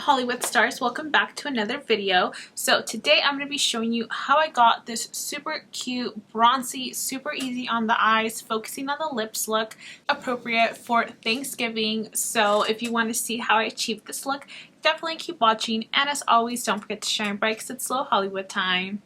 Hollywood stars, welcome back to another video. So today I'm going to be showing you how I got this super cute, bronzy, super easy on the eyes, focusing on the lips look, appropriate for Thanksgiving. So if you want to see how I achieved this look, definitely keep watching, and as always, don't forget to shine bright because it's slow Hollywood time.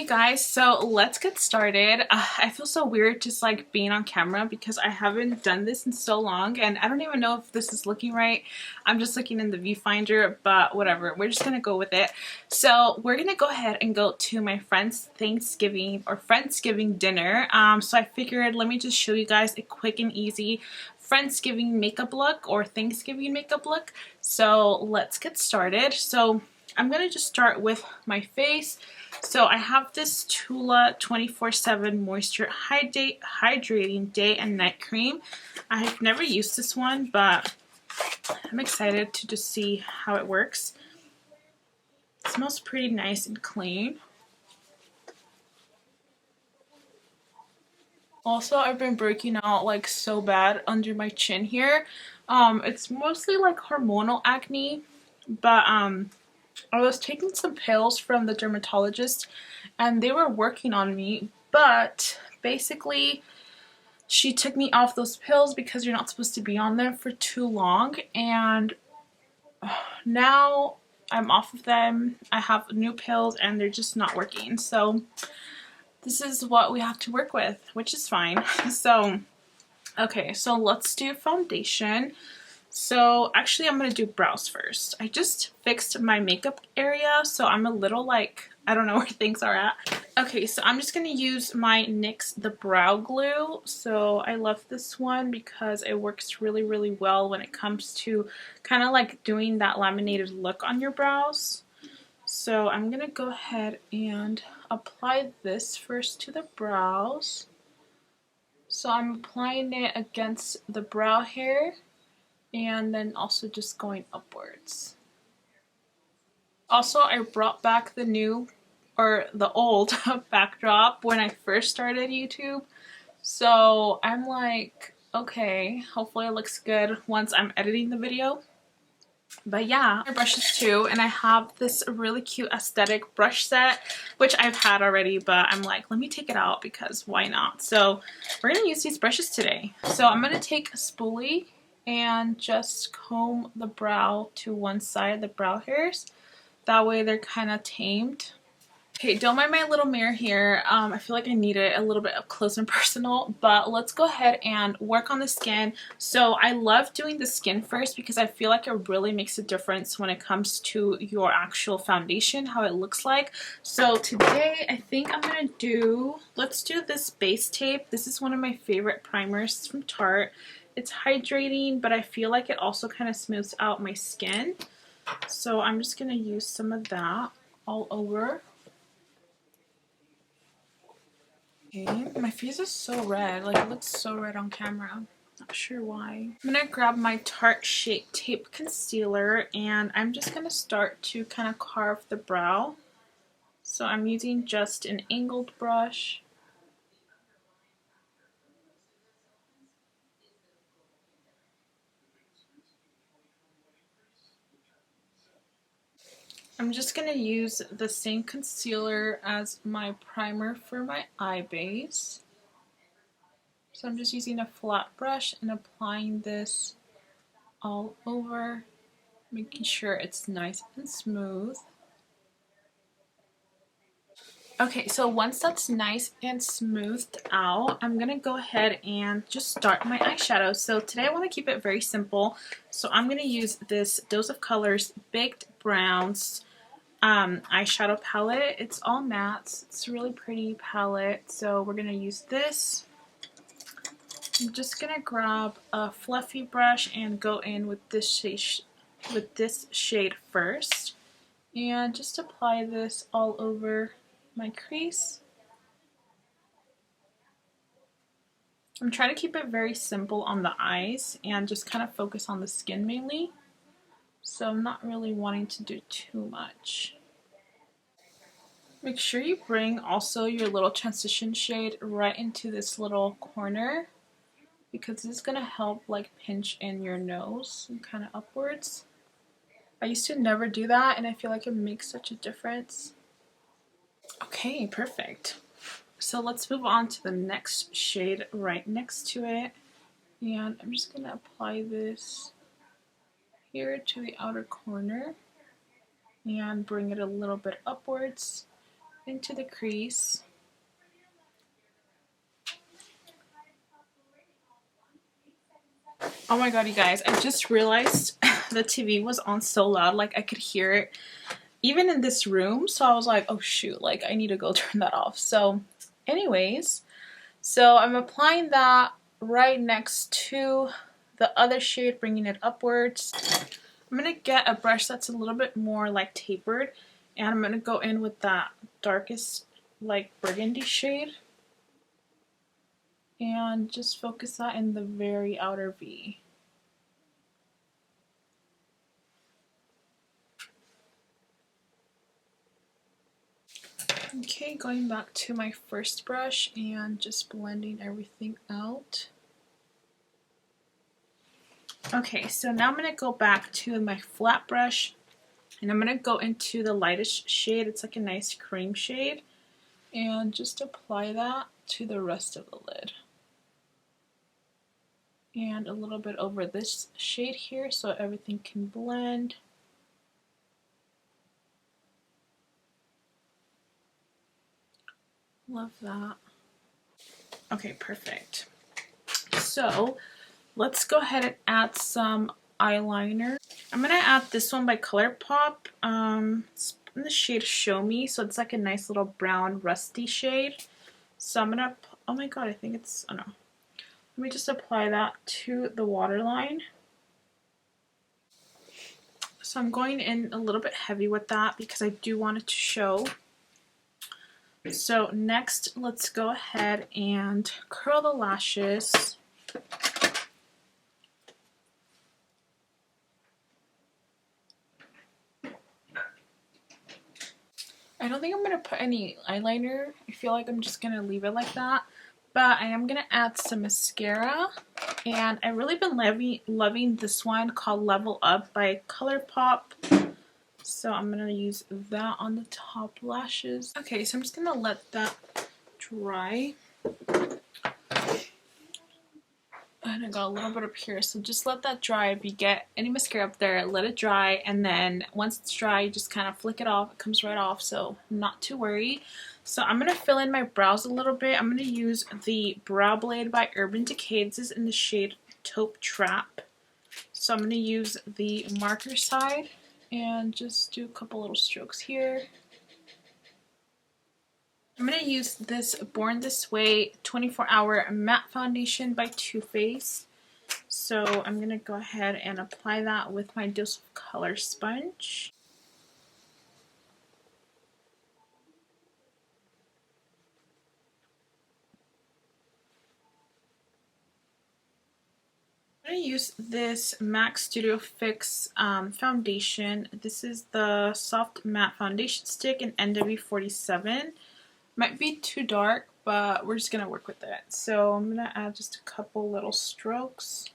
Guys, so let's get started. I feel so weird just like being on camera because I haven't done this in so long and I don't even know if this is looking right. I'm just looking in the viewfinder, but whatever, we're just gonna go with it. So we're gonna go ahead and go to my friend's Thanksgiving or Friendsgiving dinner. So I figured let me just show you guys a quick and easy Friendsgiving makeup look or Thanksgiving makeup look. So let's get started. So I'm gonna just start with my face. So I have this Tula 24/7 Moisture Hydrating Day and Night Cream. I've never used this one, but I'm excited to just see how it works. It smells pretty nice and clean. Also, I've been breaking out like so bad under my chin here. It's mostly like hormonal acne, but I was taking some pills from the dermatologist and they were working on me, but basically she took me off those pills because you're not supposed to be on them for too long, and now I'm off of them. I have new pills and they're just not working, so this is what we have to work with, which is fine. So okay, so let's do foundation. So actually I'm going to do brows first. I just fixed my makeup area, so I'm a little like, I don't know where things are at. Okay, so I'm just going to use my NYX The Brow Glue. So I love this one because it works really well when it comes to kind of like doing that laminated look on your brows. So I'm going to go ahead and apply this first to the brows. So I'm applying it against the brow hair, and then also just going upwards. Also, I brought back the new, or the old backdrop when I first started YouTube. So I'm like, okay, hopefully it looks good once I'm editing the video. But yeah, my brushes too, and I have this really cute aesthetic brush set, which I've had already, but I'm like, let me take it out because why not? So we're gonna use these brushes today. So I'm gonna take a spoolie and just comb the brow to one side, the brow hairs. That way they're kind of tamed. Okay, don't mind my little mirror here. I feel like I need it a little bit up close and personal, but let's go ahead and work on the skin. So I love doing the skin first because I feel like it really makes a difference when it comes to your actual foundation, how it looks like. So today I think I'm gonna do, let's do this base tape. This is one of my favorite primers from Tarte. It's hydrating, but I feel like it also kind of smooths out my skin. So I'm just gonna use some of that all over. Okay, my face is so red, like it looks so red on camera. Not sure why. I'm gonna grab my Tarte Shape Tape Concealer and I'm just gonna start to kind of carve the brow. So I'm using just an angled brush. I'm just going to use the same concealer as my primer for my eye base. So I'm just using a flat brush and applying this all over, making sure it's nice and smooth. Okay, so once that's nice and smoothed out, I'm going to go ahead and just start my eyeshadow. So today I want to keep it very simple. So I'm going to use this Dose of Colors Baked Browns eyeshadow palette. It's all mattes. It's a really pretty palette. So we're going to use this. I'm just going to grab a fluffy brush and go in with this shade first. And just apply this all over my crease. I'm trying to keep it very simple on the eyes and just kind of focus on the skin mainly. So I'm not really wanting to do too much. Make sure you bring also your little transition shade right into this little corner, because this is going to help like pinch in your nose and kind of upwards. I used to never do that and I feel like it makes such a difference. Okay, perfect. So let's move on to the next shade right next to it. And I'm just going to apply this here to the outer corner and bring it a little bit upwards into the crease. Oh my god, you guys, I just realized the TV was on so loud, like I could hear it even in this room. So I was like, oh shoot, like I need to go turn that off. So anyways, so I'm applying that right next to the other shade, bringing it upwards. I'm going to get a brush that's a little bit more like tapered, and I'm going to go in with that darkest like burgundy shade and just focus that in the very outer V. Okay, going back to my first brush and just blending everything out. Okay, so now I'm going to go back to my flat brush and I'm going to go into the lightest shade. It's like a nice cream shade, and just apply that to the rest of the lid. And a little bit over this shade here so everything can blend. Love that. Okay, perfect. So let's go ahead and add some eyeliner. I'm gonna add this one by ColourPop. It's in the shade Show Me, so it's like a nice little brown rusty shade. So I'm gonna, oh my god, I think it's, oh no. Let me just apply that to the waterline. So I'm going in a little bit heavy with that because I do want it to show. So next, let's go ahead and curl the lashes. I don't think I'm going to put any eyeliner. I feel like I'm just going to leave it like that. But I am going to add some mascara. And I've really been loving this one called Level Up by ColourPop. So I'm going to use that on the top lashes. Okay, so I'm just going to let that dry. And I got a little bit up here, so just let that dry. If you get any mascara up there, let it dry, and then once it's dry, you just kind of flick it off. It comes right off, so not to worry. So I'm going to fill in my brows a little bit. I'm going to use the Brow Blade by Urban Decay. This is in the shade Taupe Trap. So I'm going to use the marker side and just do a couple little strokes here. I'm going to use this Born This Way 24-Hour Matte Foundation by Too Faced. So I'm going to go ahead and apply that with my Dose of Color sponge. I'm going to use this MAC Studio Fix foundation. This is the Soft Matte Foundation Stick in NW47. Might be too dark, but we're just going to work with it. So I'm going to add just a couple little strokes.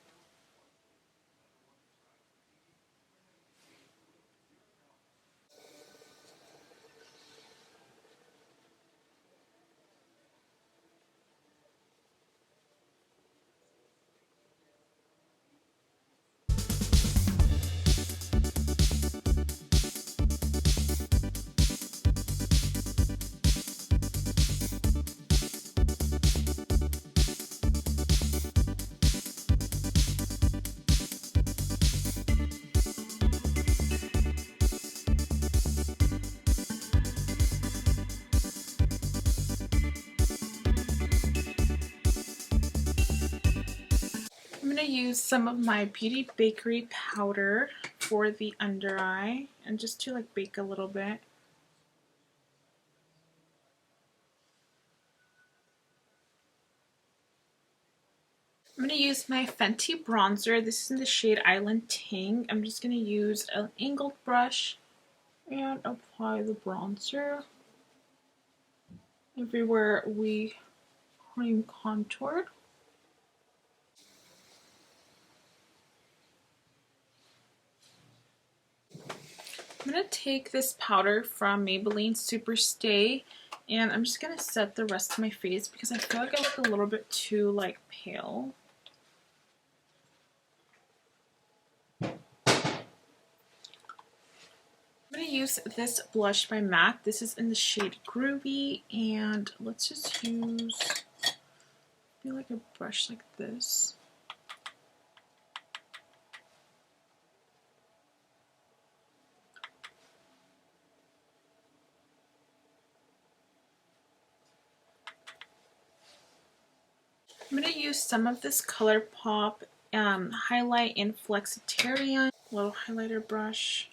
I'm going to use some of my Beauty Bakery powder for the under eye and just to like bake a little bit. I'm going to use my Fenty bronzer. This is in the shade Island Ting. I'm just going to use an angled brush and apply the bronzer. everywhere we cream contoured. I'm going to take this powder from Maybelline Super Stay, and I'm just going to set the rest of my face because I feel like I look a little bit too like pale. I'm going to use this blush by MAC. This is in the shade Groovy, and let's just use, I feel like a brush like this. I'm going to use some of this ColourPop highlight in Flexitarian, little highlighter brush.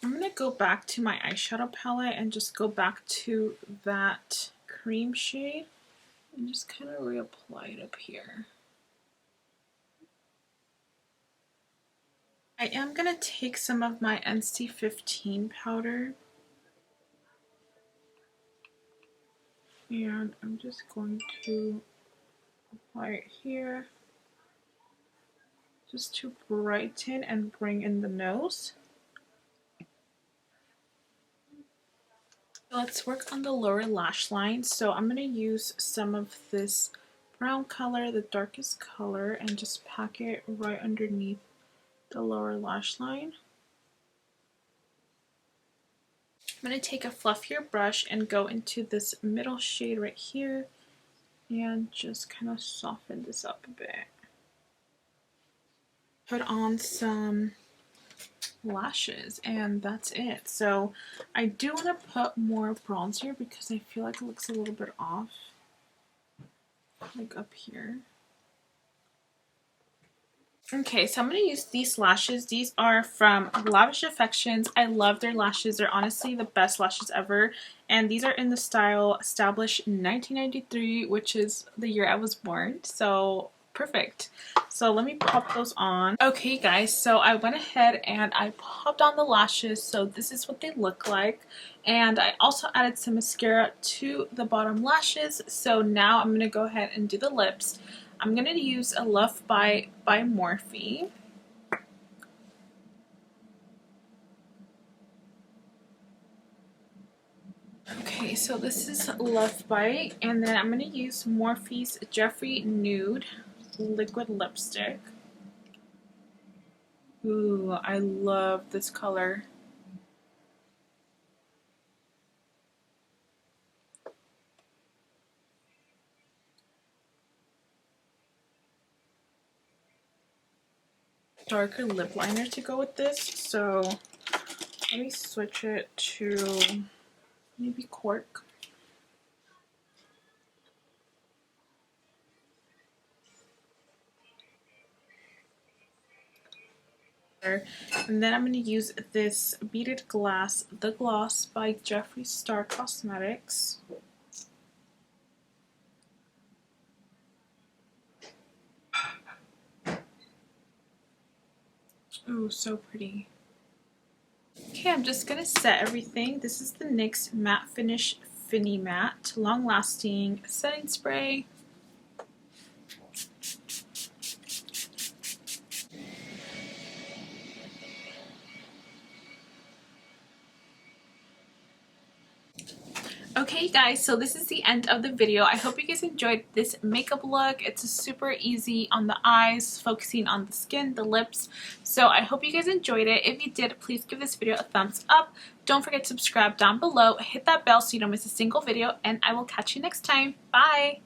I'm going to go back to my eyeshadow palette and just go back to that cream shade and just kind of reapply it up here. I am going to take some of my NC15 powder and I'm just going to apply it here just to brighten and bring in the nose. Let's work on the lower lash line. So I'm going to use some of this brown color, the darkest color, and just pack it right underneath the lower lash line. I'm going to take a fluffier brush and go into this middle shade right here and just kind of soften this up a bit. Put on some lashes and that's it. So I do want to put more bronzer because I feel like it looks a little bit off, like up here. Okay, so I'm going to use these lashes. These are from Lavish Affections. I love their lashes. They're honestly the best lashes ever. And these are in the style Established 1993, which is the year I was born. So perfect. So let me pop those on. Okay guys, so I went ahead and I popped on the lashes. So this is what they look like. And I also added some mascara to the bottom lashes. So now I'm going to go ahead and do the lips. I'm going to use a Love Bite by Morphe. Okay, so this is Love Bite, and then I'm going to use Morphe's Jeffree Nude Liquid Lipstick. Ooh, I love this color. Darker lip liner to go with this, so let me switch it to maybe Cork. And then I'm going to use this Beaded Glass, The Gloss by Jeffree Star Cosmetics. Ooh, so pretty. Okay, I'm just going to set everything. This is the NYX Matte Finish Fini Matte Long Lasting Setting Spray. Okay guys, so this is the end of the video. I hope you guys enjoyed this makeup look. It's super easy on the eyes, focusing on the skin, the lips. So I hope you guys enjoyed it. If you did, please give this video a thumbs up. Don't forget to subscribe down below. Hit that bell so you don't miss a single video, and I will catch you next time. Bye!